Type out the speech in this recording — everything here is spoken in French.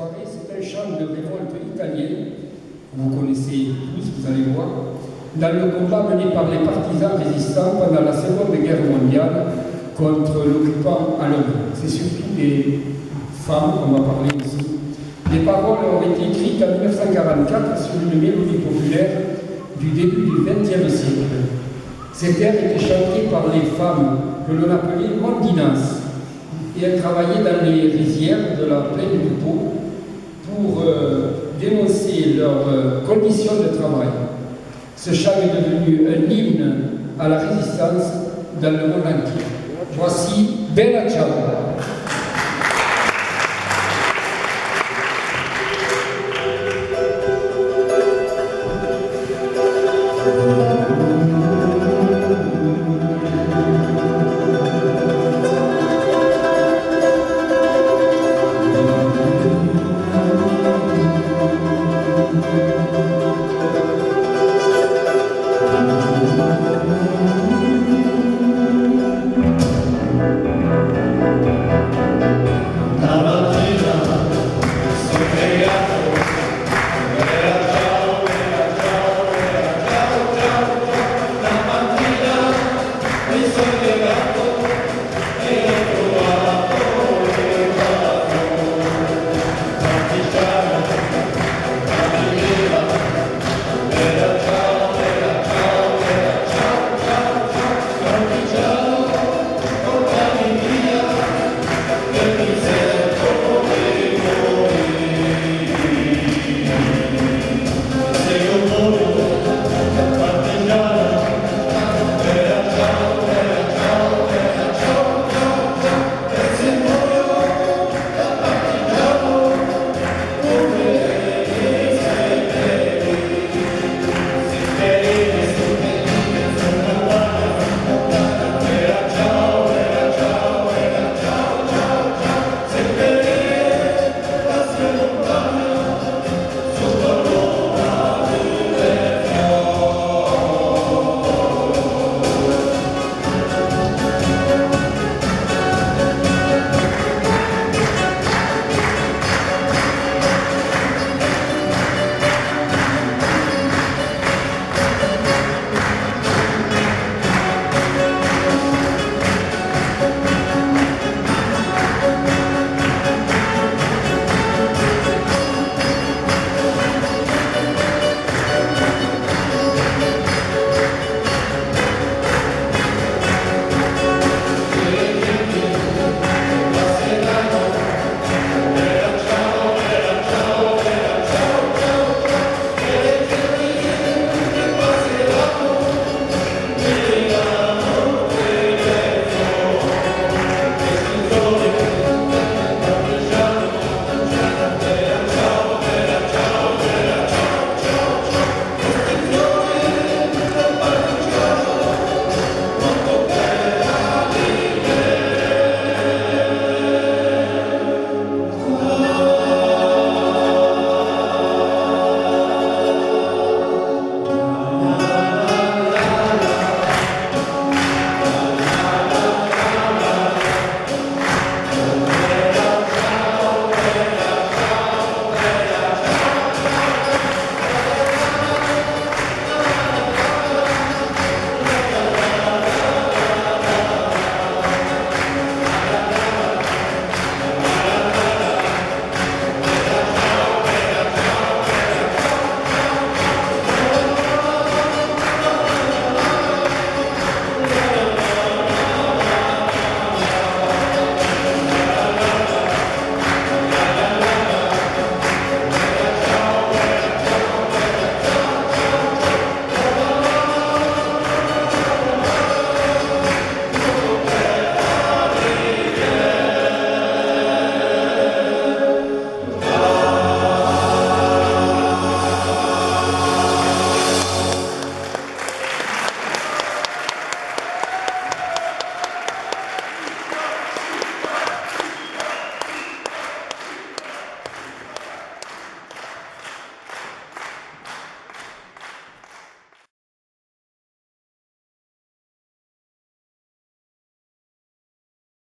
soirée, c'est un chant de révolte italien, que vous connaissez tous, vous allez voir, dans le combat mené par les partisans résistants pendant la Seconde Guerre mondiale contre l'occupant allemand. C'est surtout des femmes qu'on va parler aussi. Les paroles ont été écrites en 1944 sur une mélodie populaire du début du XXe siècle. Cet air était chanté par les femmes que l'on appelait mondinas, et elles travaillaient dans les rizières de la plaine du Pô pour dénoncer leurs conditions de travail. Ce chant est devenu un hymne à la résistance dans le monde entier. Voici Bella Ciao.